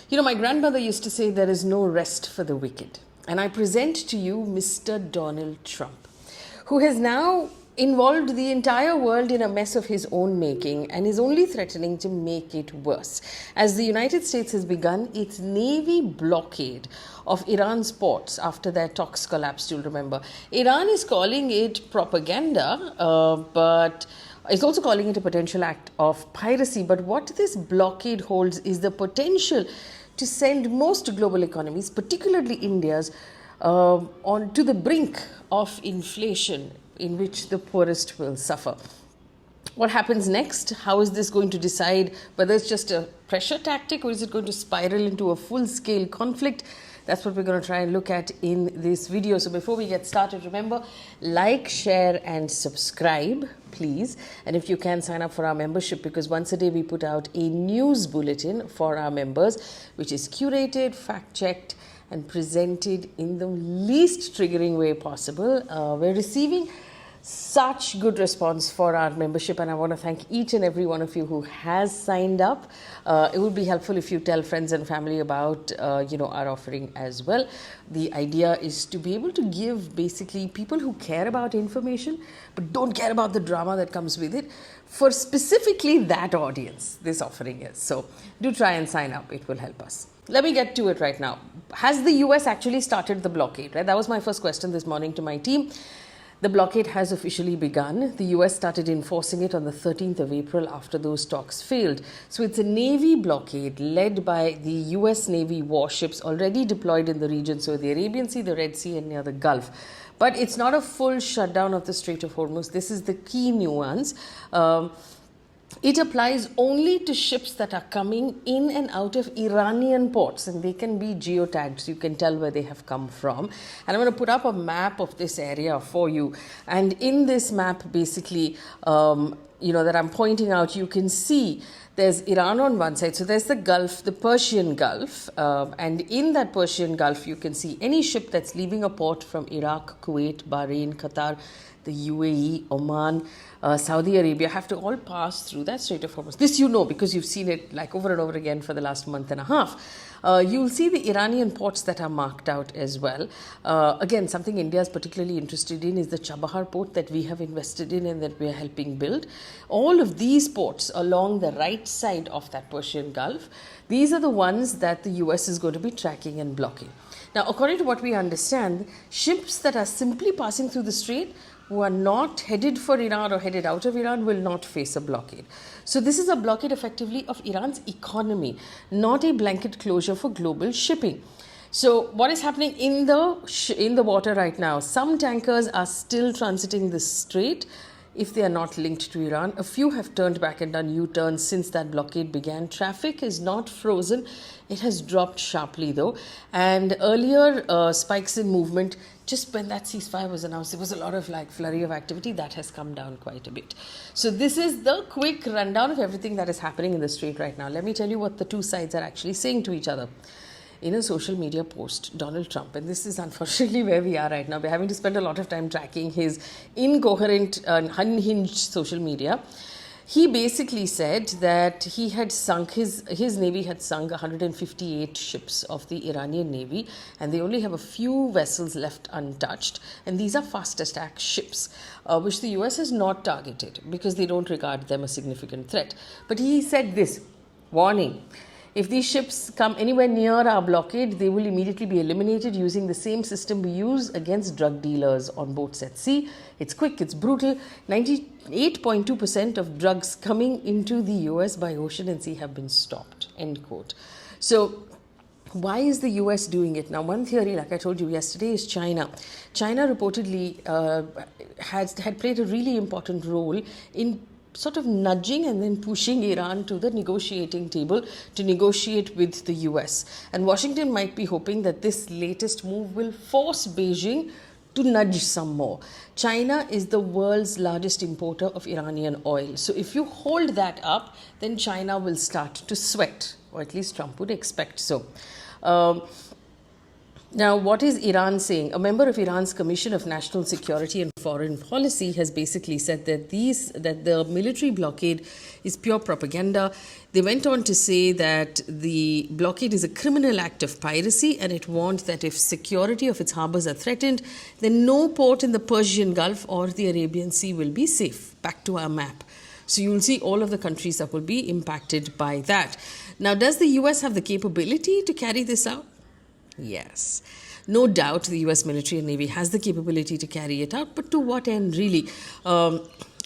You know, my grandmother used to say there is no rest for the wicked. And I present to you Mr. Donald Trump, who has now involved the entire world in a mess of his own making and is only threatening to make it worse. As the United States has begun its Navy blockade of Iran's ports after their talks collapsed, you'll remember. Iran is calling it propaganda, but is also calling it a potential act of piracy. But what this blockade holds is the potential to send most global economies, particularly India's, on to the brink of inflation, in which the poorest will suffer. What happens next? How is this going to decide whether it's just a pressure tactic or is it going to spiral into a full-scale conflict? That's what we're going to try and look at in this video. So before we get started, remember, like, share and subscribe, please. And if you can, sign up for our membership, because once a day we put out a news bulletin for our members, which is curated, fact-checked and presented in the least triggering way possible. We're receiving such good response for our membership, and I want to thank each and every one of you who has signed up. It would be helpful if you tell friends and family about our offering as well. The idea is to be able to give basically people who care about information but don't care about the drama that comes with it, for specifically that audience this offering is. So do try and sign up, it will help us. Let me get to it right now. Has the US actually started the blockade? Right? That was my first question this morning to my team. The blockade has officially begun. The US started enforcing it on the 13th of April after those talks failed. So it's a Navy blockade led by the US Navy warships already deployed in the region, so the Arabian Sea, the Red Sea and near the Gulf. But it's not a full shutdown of the Strait of Hormuz. This is the key nuance. It applies only to ships that are coming in and out of Iranian ports, and they can be geotagged so you can tell where they have come from. And I'm going to put up a map of this area for you. And in this map, basically, that I'm pointing out, you can see there's Iran on one side. So there's the Gulf, the Persian Gulf. And in that Persian Gulf, you can see any ship that's leaving a port from Iraq, Kuwait, Bahrain, Qatar, the UAE, Oman, Saudi Arabia have to all pass through that Strait of Hormuz. This you know because you've seen it like over and over again for the last month and a half. You'll see the Iranian ports that are marked out as well. Again, something India is particularly interested in is the Chabahar port that we have invested in and that we are helping build. All of these ports along the right side of that Persian Gulf, these are the ones that the US is going to be tracking and blocking. Now, according to what we understand, ships that are simply passing through the strait who are not headed for Iran or headed out of Iran will not face a blockade. So this is a blockade effectively of Iran's economy, not a blanket closure for global shipping. So what is happening in the water right now? Some tankers are still transiting the strait if they are not linked to Iran. A few have turned back and done U-turns since that blockade began. Traffic is not frozen. It has dropped sharply though. And earlier spikes in movement, just when that ceasefire was announced, there was a lot of flurry of activity that has come down quite a bit. So this is the quick rundown of everything that is happening in the strait right now. Let me tell you what the two sides are actually saying to each other. In a social media post, Donald Trump, and this is unfortunately where we are right now, we're having to spend a lot of time tracking his incoherent, unhinged social media. He basically said that he had sunk, his Navy had sunk 158 ships of the Iranian Navy, and they only have a few vessels left untouched. And these are fast attack ships, which the US has not targeted because they don't regard them a significant threat. But he said this, warning. If these ships come anywhere near our blockade, they will immediately be eliminated using the same system we use against drug dealers on boats at sea. It's quick, it's brutal. 98.2% of drugs coming into the US by ocean and sea have been stopped, end quote. So why is the US doing it? Now, one theory, like I told you yesterday, is China. China reportedly had played a really important role in sort of nudging and then pushing Iran to the negotiating table to negotiate with the US. And Washington might be hoping that this latest move will force Beijing to nudge some more. China is the world's largest importer of Iranian oil. So if you hold that up, then China will start to sweat, or at least Trump would expect so. Now, what is Iran saying? A member of Iran's Commission of National Security and Foreign Policy has basically said that the military blockade is pure propaganda. They went on to say that the blockade is a criminal act of piracy, and it warned that if security of its harbors are threatened, then no port in the Persian Gulf or the Arabian Sea will be safe. Back to our map. So you'll see all of the countries that will be impacted by that. Now, does the US have the capability to carry this out? Yes. No doubt the US military and Navy has the capability to carry it out, but to what end really?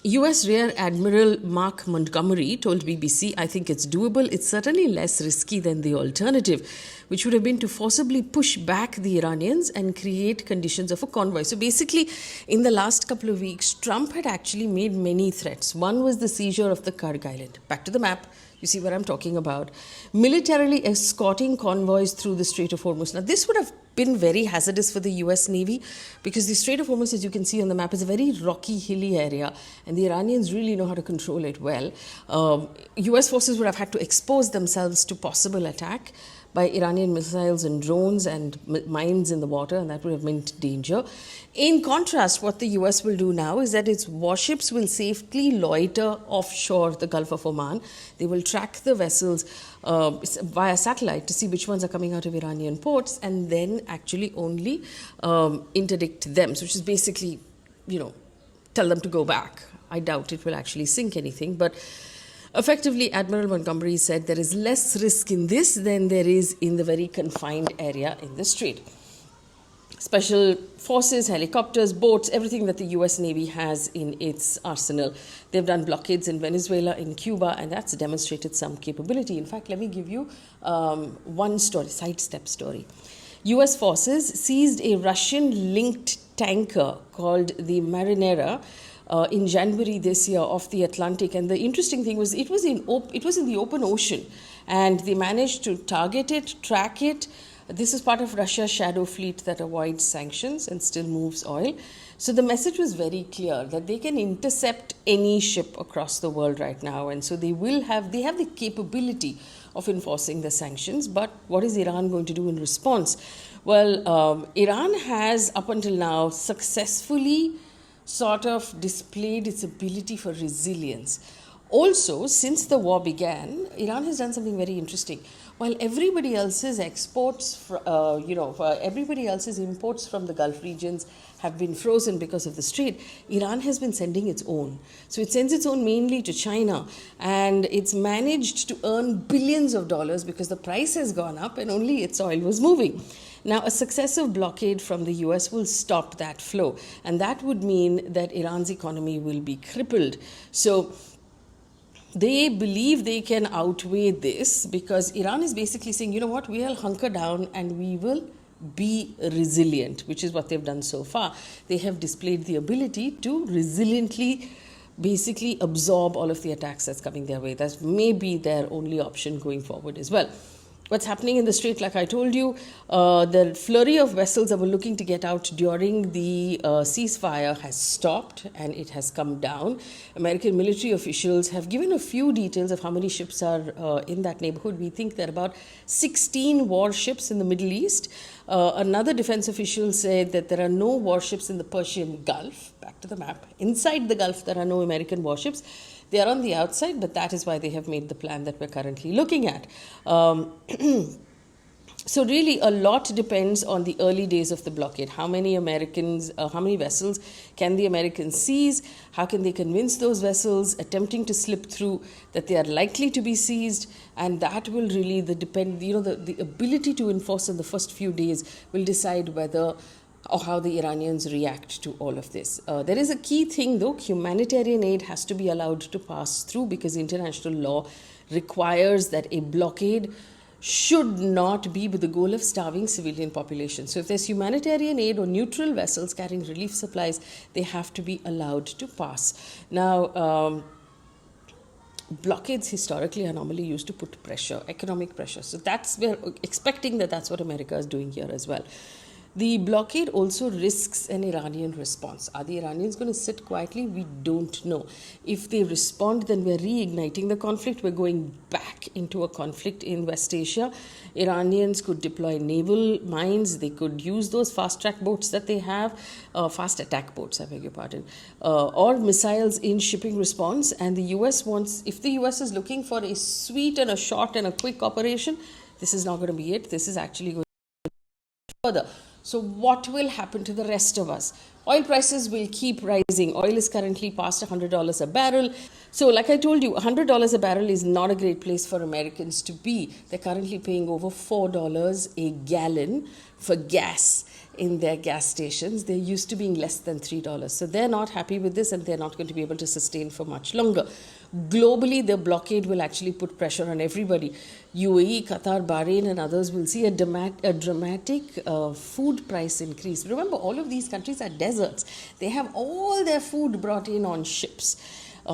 US Rear Admiral Mark Montgomery told BBC, I think it's doable. It's certainly less risky than the alternative, which would have been to forcibly push back the Iranians and create conditions of a convoy. So basically, in the last couple of weeks, Trump had actually made many threats. One was the seizure of the Kurg Island. Back to the map. You see what I'm talking about. Militarily escorting convoys through the Strait of Hormuz. Now, this would have been very hazardous for the US Navy because the Strait of Hormuz, as you can see on the map, is a very rocky, hilly area, and the Iranians really know how to control it well. US forces would have had to expose themselves to possible attack by Iranian missiles and drones and mines in the water, and that would have meant danger. In contrast, what the US will do now is that its warships will safely loiter offshore the Gulf of Oman. They will track the vessels via satellite to see which ones are coming out of Iranian ports, and then actually only interdict them, which is basically, tell them to go back. I doubt it will actually sink anything, but effectively, Admiral Montgomery said there is less risk in this than there is in the very confined area in the strait. Special forces, helicopters, boats, everything that the US Navy has in its arsenal. They've done blockades in Venezuela, in Cuba, and that's demonstrated some capability. In fact, let me give you one story, sidestep story. US forces seized a Russian-linked tanker called the Marinera in January this year off the Atlantic, and the interesting thing was it was in the open ocean, and they managed to target it, track it. This is part of Russia's shadow fleet that avoids sanctions and still moves oil. So the message was very clear that they can intercept any ship across the world right now, and so they have the capability of enforcing the sanctions. But what is Iran going to do in response? Well, Iran has up until now successfully sort of displayed its ability for resilience. Also, since the war began, Iran has done something very interesting. While everybody else's everybody else's imports from the Gulf regions have been frozen because of the strait, Iran has been sending its own. So it sends its own mainly to China, and it's managed to earn billions of dollars because the price has gone up and only its oil was moving. Now, a successive blockade from the US will stop that flow, and that would mean that Iran's economy will be crippled. So they believe they can outweigh this because Iran is basically saying, you know what, we'll hunker down and we will be resilient, which is what they've done so far. They have displayed the ability to resiliently basically absorb all of the attacks that's coming their way. That may be their only option going forward as well. What's happening in the strait, like I told you, the flurry of vessels that were looking to get out during the ceasefire has stopped and it has come down. American military officials have given a few details of how many ships are in that neighborhood. We think there are about 16 warships in the Middle East. Another defense official said that there are no warships in the Persian Gulf. Back to the map. Inside the Gulf, there are no American warships. They are on the outside, but that is why they have made the plan that we're currently looking at. So really, a lot depends on the early days of the blockade. How many vessels can the Americans seize? How can they convince those vessels attempting to slip through that they are likely to be seized? And that will really the ability to enforce in the first few days will decide whether or how the Iranians react to all of this. There is a key thing though, humanitarian aid has to be allowed to pass through because international law requires that a blockade should not be with the goal of starving civilian population. So if there's humanitarian aid or neutral vessels carrying relief supplies, they have to be allowed to pass. Now, blockades historically are normally used to put pressure, economic pressure. So we're expecting that's what America is doing here as well. The blockade also risks an Iranian response. Are the Iranians going to sit quietly? We don't know. If they respond, then we're reigniting the conflict. We're going back into a conflict in West Asia. Iranians could deploy naval mines. They could use those fast-track boats that they have, fast attack boats, I beg your pardon, or missiles in shipping response. And the US wants, if the US is looking for a sweet and a short and a quick operation, this is not going to be it. This is actually going further. So what will happen to the rest of us? Oil prices will keep rising. Oil is currently past $100 a barrel. So like I told you, $100 a barrel is not a great place for Americans to be. They're currently paying over $4 a gallon for gas in their gas stations. They're used to being less than $3. So they're not happy with this, and they're not going to be able to sustain for much longer. Globally, the blockade will actually put pressure on everybody. UAE, Qatar, Bahrain and others will see a dramatic food price increase. Remember, all of these countries are deserts. They have all their food brought in on ships.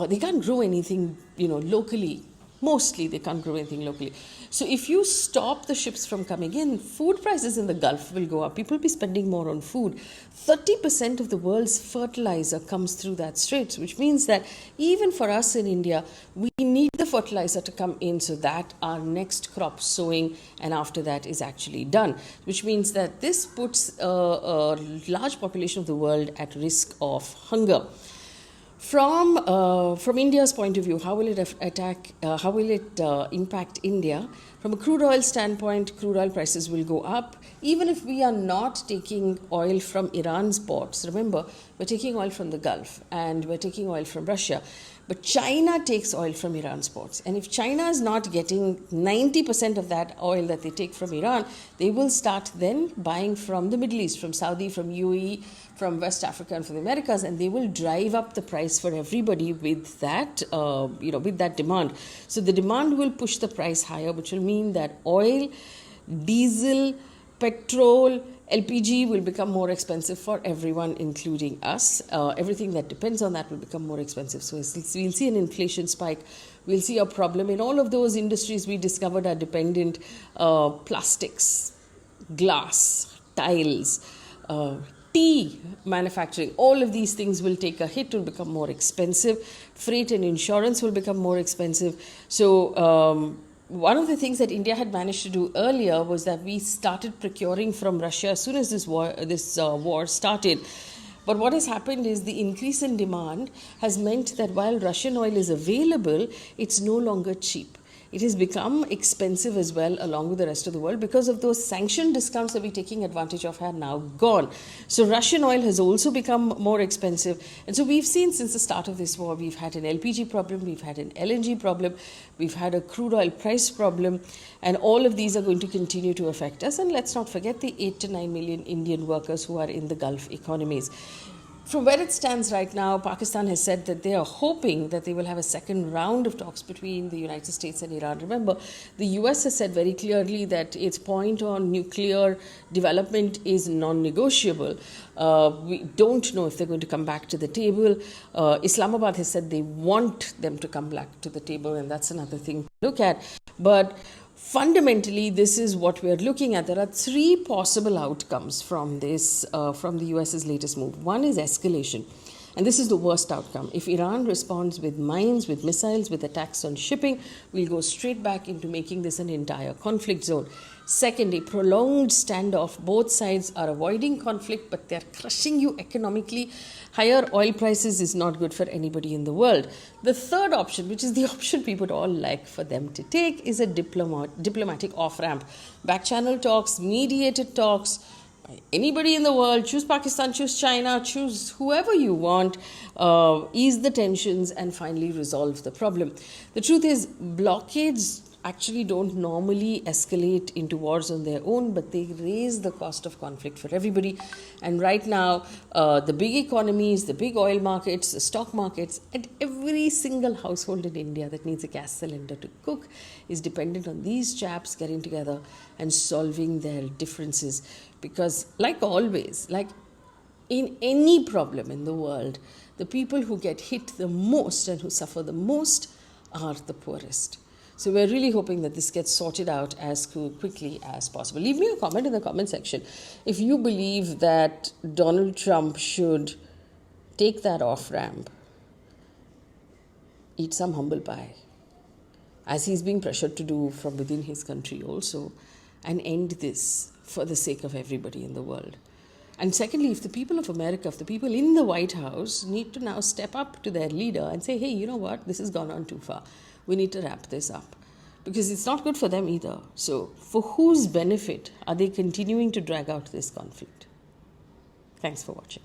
They can't grow anything, locally. Mostly they can't grow anything locally. So if you stop the ships from coming in, food prices in the Gulf will go up. People will be spending more on food. 30% of the world's fertilizer comes through that straits, which means that even for us in India, we need the fertilizer to come in so that our next crop sowing and after that is actually done, which means that this puts a large population of the world at risk of hunger. From India's point of view, how will it impact India? From a crude oil standpoint, crude oil prices will go up. Even if we are not taking oil from Iran's ports, remember, we're taking oil from the Gulf and we're taking oil from Russia. But China takes oil from Iran's ports. And if China is not getting 90% of that oil that they take from Iran, they will start then buying from the Middle East, from Saudi, from UAE, from West Africa and from the Americas, and they will drive up the price for everybody with that, with that demand. So the demand will push the price higher, which will mean that oil, diesel, petrol, LPG will become more expensive for everyone, including us. Everything that depends on that will become more expensive. So we'll see an inflation spike. We'll see a problem in all of those industries we discovered are dependent. Plastics, glass, tiles, tea manufacturing, all of these things will take a hit, will become more expensive. Freight and insurance will become more expensive. So one of the things that India had managed to do earlier was that we started procuring from Russia as soon as this war started. But what has happened is the increase in demand has meant that while Russian oil is available, it's no longer cheap. It has become expensive as well along with the rest of the world because of those sanction discounts that we're taking advantage of are now gone. So Russian oil has also become more expensive. And so we've seen since the start of this war, we've had an LPG problem, we've had an LNG problem, we've had a crude oil price problem, and all of these are going to continue to affect us. And let's not forget the 8 to 9 million Indian workers who are in the Gulf economies. From where it stands right now, Pakistan has said that they are hoping that they will have a second round of talks between the United States and Iran. Remember, the US has said very clearly that its point on nuclear development is non-negotiable. We don't know if they're going to come back to the table. Islamabad has said they want them to come back to the table, and that's another thing to look at. But fundamentally, this is what we're looking at. There are three possible outcomes from this, from the US's latest move. One is escalation, and this is the worst outcome. If Iran responds with mines, with missiles, with attacks on shipping, we'll go straight back into making this an entire conflict zone. Second, a prolonged standoff. Both sides are avoiding conflict, but they're crushing you economically. Higher oil prices is not good for anybody in the world. The third option, which is the option we would all like for them to take, is a diplomatic off-ramp. Back-channel talks, mediated talks, anybody in the world, choose Pakistan, choose China, choose whoever you want, ease the tensions and finally resolve the problem. The truth is, blockades actually don't normally escalate into wars on their own, but they raise the cost of conflict for everybody. And right now, the big economies, the big oil markets, the stock markets, and every single household in India that needs a gas cylinder to cook is dependent on these chaps getting together and solving their differences. Because like always, like in any problem in the world, the people who get hit the most and who suffer the most are the poorest. So we're really hoping that this gets sorted out as quickly as possible. Leave me a comment in the comment section if you believe that Donald Trump should take that off-ramp, eat some humble pie, as he's being pressured to do from within his country also, and end this for the sake of everybody in the world. And secondly, if the people of America, if the people in the White House need to now step up to their leader and say, hey, you know what, this has gone on too far. We need to wrap this up. Because it's not good for them either. So for whose benefit are they continuing to drag out this conflict? Thanks for watching.